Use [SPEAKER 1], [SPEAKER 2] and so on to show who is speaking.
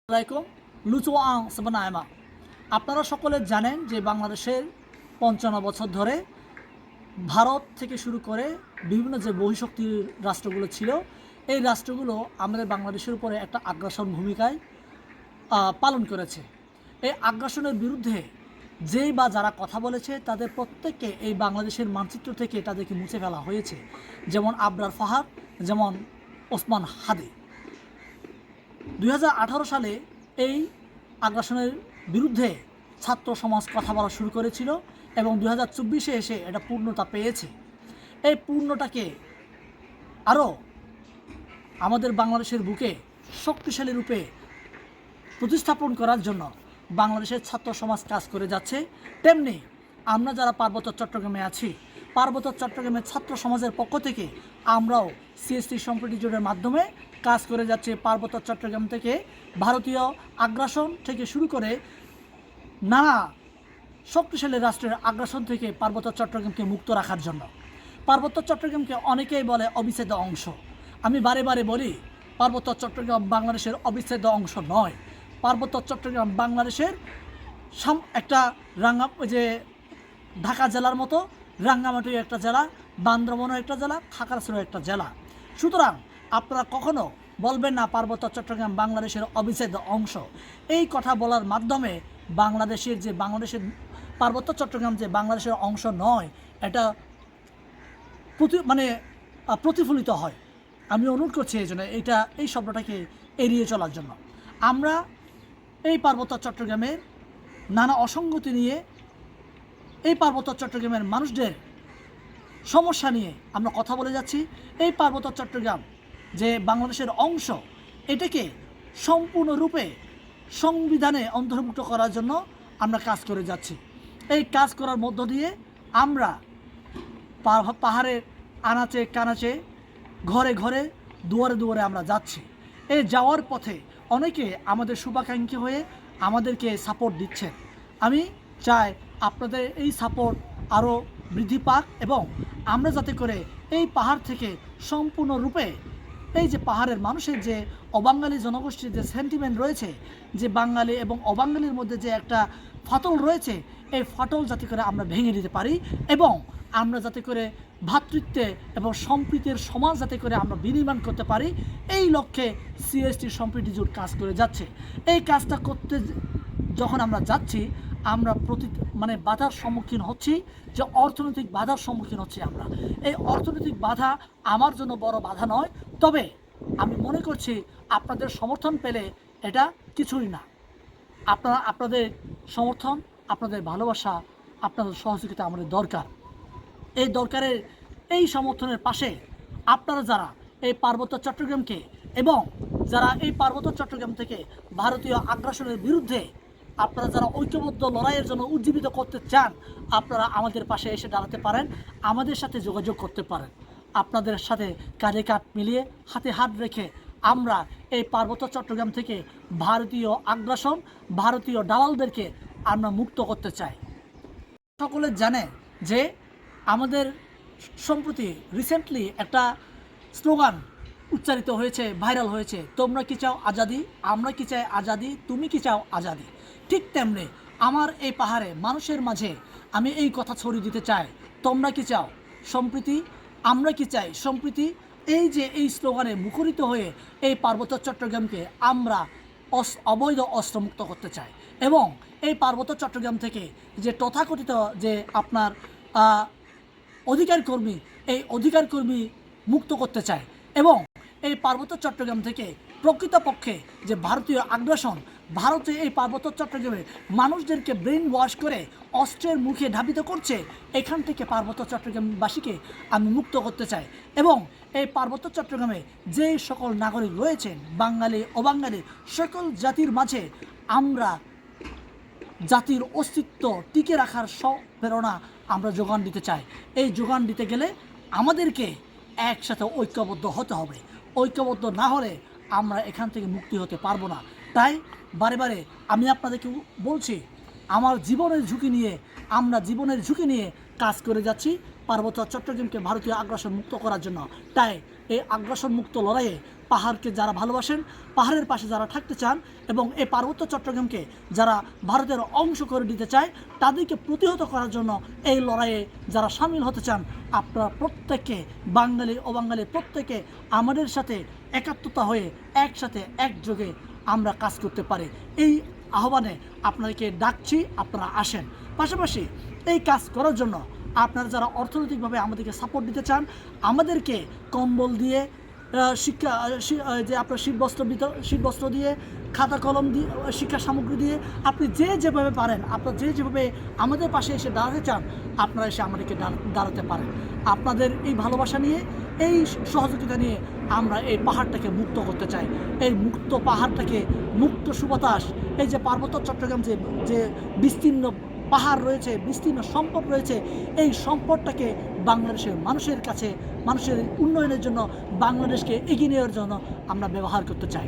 [SPEAKER 1] আলাইকুম লুচোয়াং সাবানায়মা। আপনারা সকলে জানেন যে বাংলাদেশের ৫৫ বছর ধরে ভারত থেকে শুরু করে বিভিন্ন যে বহিঃশক্তির রাষ্ট্রগুলো ছিল, এই রাষ্ট্রগুলো আমাদের বাংলাদেশের উপরে একটা আগ্রাসন ভূমিকায় পালন করেছে। এই আগ্রাসনের বিরুদ্ধে যেই বা যারা কথা বলেছে তাদের প্রত্যেককে এই বাংলাদেশের মানচিত্র থেকে তাদেরকে মুছে ফেলা হয়েছে। যেমন আবরার ফাহাদ, যেমন ওসমান হাদি। ২০১৮ সালে এই আগ্রাসনের বিরুদ্ধে ছাত্র সমাজ কথা বলা শুরু করেছিল এবং ২০২৪-এ এসে এটা পূর্ণতা পেয়েছে। এই পূর্ণটাকে আরও আমাদের বাংলাদেশের বুকে শক্তিশালী রূপে প্রতিস্থাপন করার জন্য বাংলাদেশের ছাত্র সমাজ কাজ করে যাচ্ছে। তেমনি আমরা যারা পার্বত্য চট্টগ্রামে আছি, পার্বত্য চট্টগ্রামের ছাত্র সমাজের পক্ষ থেকে আমরাও সিএসটি সম্প্রীতি জোটের মাধ্যমে কাজ করে যাচ্ছে পার্বত্য চট্টগ্রাম থেকে ভারতীয় আগ্রাসন থেকে শুরু করে নানা শক্তিশালী রাষ্ট্রের আগ্রাসন থেকে পার্বত্য চট্টগ্রামকে মুক্ত রাখার জন্য। পার্বত্য চট্টগ্রামকে অনেকেই বলে অবিচ্ছেদ্য অংশ। আমি বারে বারে বলি, পার্বত্য চট্টগ্রাম বাংলাদেশের অবিচ্ছেদ্য অংশ নয়। পার্বত্য চট্টগ্রাম বাংলাদেশের একটা ঢাকা জেলার মতো রাঙ্গামাটিও একটা জেলা, বান্দরবনও একটা জেলা, খাগড়াছড়িও একটা জেলা। সুতরাং আপনারা কখনো বলবেন না পার্বত্য চট্টগ্রাম বাংলাদেশের অবিচ্ছেদ্য অংশ। এই কথা বলার মাধ্যমে বাংলাদেশের পার্বত্য চট্টগ্রাম যে বাংলাদেশের অংশ নয়, এটা প্রতিফলিত হয়। আমি অনুরোধ করছি এই শব্দটাকে এড়িয়ে চলার জন্য। আমরা এই পার্বত্য চট্টগ্রামের নানা অসঙ্গতি নিয়ে, এই পার্বত্য চট্টগ্রামের মানুষদের সমস্যা নিয়ে আমরা কথা বলে যাচ্ছি। এই পার্বত্য চট্টগ্রাম যে বাংলাদেশের অংশ, এটাকে সম্পূর্ণরূপে সংবিধানে অন্তর্ভুক্ত করার জন্য আমরা কাজ করে যাচ্ছি। এই কাজ করার মধ্য দিয়ে আমরা পাহাড়ের আনাচে কানাচে, ঘরে ঘরে, দুয়ারে দুয়ারে আমরা যাচ্ছি। এই যাওয়ার পথে অনেকে আমাদের শুভাকাঙ্ক্ষী হয়ে আমাদেরকে সাপোর্ট দিচ্ছেন। আমি চাই আপনাদের এই সাপোর্ট আরও বৃদ্ধি পাক এবং আমরা যাতে করে এই পাহাড় থেকে সম্পূর্ণরূপে এই যে পাহাড়ের মানুষের যে অবাঙালি জনগোষ্ঠীর যে সেন্টিমেন্ট রয়েছে, যে বাঙালি এবং অবাঙালির মধ্যে যে একটা ফাটল রয়েছে, এই ফাটল যাতে করে আমরা ভেঙে দিতে পারি এবং আমরা যাতে করে ভ্রাতৃত্বে এবং সম্প্রীতির সমাজ যাতে করে আমরা বিনির্মাণ করতে পারি, এই লক্ষ্যে সিএসটি সম্প্রীতি জোট কাজ করে যাচ্ছে। এই কাজটা করতে যখন আমরা যাচ্ছি, আমরা বাধার সম্মুখীন হচ্ছি, যে অর্থনৈতিক বাধার সম্মুখীন হচ্ছি আমরা। এই অর্থনৈতিক বাধা আমার জন্য বড় বাধা নয়, তবে আমি মনে করছি আপনাদের সমর্থন পেলে এটা কিছুই না। আপনাদের সমর্থন, আপনাদের ভালোবাসা, আপনাদের সহযোগিতা আমাদের দরকার। এই দরকারের এই সমর্থনের পাশে আপনারা যারা এই পার্বত্য চট্টগ্রামকে এবং যারা এই পার্বত্য চট্টগ্রাম থেকে ভারতীয় আগ্রাসনের বিরুদ্ধে আপনারা যারা ঐক্যবদ্ধ লড়াইয়ের জন্য উজ্জীবিত করতে চান, আপনারা আমাদের পাশে এসে দাঁড়াতে পারেন, আমাদের সাথে যোগাযোগ করতে পারেন। আপনাদের সাথে কাঁধে কাঁধ মিলিয়ে, হাতে হাত রেখে আমরা এই পার্বত্য চট্টগ্রাম থেকে ভারতীয় আগ্রাসন, ভারতীয় দালালদেরকে আমরা মুক্ত করতে চাই। সকলে জানে যে আমাদের সম্প্রতি রিসেন্টলি একটা স্লোগান উচ্চারিত হয়েছে, ভাইরাল হয়েছে, তোমরা কি চাও আজাদি, আমরা কি চাই আজাদি, তুমি কি চাও আজাদি। ঠিক তেমনি আমার এই পাহাড়ে মানুষের মাঝে আমি এই কথা ছড়িয়ে দিতে চাই, তোমরা কি চাও সম্প্রীতি, আমরা কি চাই সম্প্রীতি। এই যে এই স্লোগানে মুখরিত হয়ে এই পার্বত্য চট্টগ্রামকে আমরা অবৈধ অস্ত্রমুক্ত করতে চাই এবং এই পার্বত্য চট্টগ্রাম থেকে যে তথাকথিত যে আপনার অধিকার কর্মী, এই অধিকার কর্মী মুক্ত করতে চায় এবং এই পার্বত্য চট্টগ্রাম থেকে প্রকৃতপক্ষে যে ভারতীয় আগ্রাসন, ভারতে এই পার্বত্য চট্টগ্রামে মানুষদেরকে ব্রেন ওয়াশ করে অস্ত্রের মুখে ধাবিত করছে, এখান থেকে পার্বত্য চট্টগ্রামবাসীকে আমি মুক্ত করতে চাই এবং এই পার্বত্য চট্টগ্রামে যে সকল নাগরিক রয়েছেন, বাঙালি অবাঙালি সকল জাতির মাঝে আমরা জাতির অস্তিত্ব টিকে রাখার প্রেরণা আমরা যোগান দিতে চাই। এই যোগান দিতে গেলে আমাদেরকে একসাথে ঐক্যবদ্ধ হতে হবে। ঐক্যবদ্ধ না হলে আমরা এখান থেকে মুক্তি হতে পারবো না। তাই বারে বারে আমি আপনাদেরকে বলছি, আমরা জীবনের ঝুঁকি নিয়ে কাজ করে যাচ্ছি। পার্বত্য চট্টগ্রামকে ভারতীয় আগ্রাসন মুক্ত করার জন্য। তাই এই আগ্রাসন মুক্ত লড়াইয়ে পাহাড়কে যারা ভালোবাসেন, পাহাড়ের পাশে যারা থাকতে চান এবং এই পার্বত্য চট্টগ্রামকে যারা ভারতের অংশ করে দিতে চায়, তাদেরকে প্রতিহত করার জন্য এই লড়াইয়ে যারা সামিল হতে চান, আপনারা প্রত্যেকে, বাঙালি অবাঙালি প্রত্যেকে আমাদের সাথে একাত্মতা হয়ে একসাথে একযোগে আমরা কাজ করতে পারি। এই আহ্বানে আপনাদেরকে ডাকছি, আপনারা আসেন। পাশাপাশি এই কাজ করার জন্য আপনারা যারা অর্থনৈতিকভাবে আমাদেরকে সাপোর্ট দিতে চান, আমাদেরকে কম্বল দিয়ে, যে আপনার শীতবস্ত্র দিয়ে, খাতা কলম দিয়ে, শিক্ষা সামগ্রী দিয়ে, আপনি যেভাবে পারেন, আপনারা যেভাবে আমাদের পাশে এসে দাঁড়াতে চান, আপনারা এসে আমাদেরকে দাঁড়াতে পারেন। আপনাদের এই ভালোবাসা নিয়ে, এই সহযোগিতা নিয়ে আমরা এই পাহাড়টাকে মুক্ত করতে চাই। এই মুক্ত পাহাড়টাকে, মুক্ত সুবাতাস, এই যে পার্বত্য চট্টগ্রাম যে বিস্তীর্ণ পাহাড় রয়েছে, বিস্তীর্ণ সম্পদ রয়েছে, এই সম্পদটাকে বাংলাদেশের মানুষের কাছে, মানুষের উন্নয়নের জন্য, বাংলাদেশকে এগিয়ে নেওয়ার জন্য আমরা ব্যবহার করতে চাই।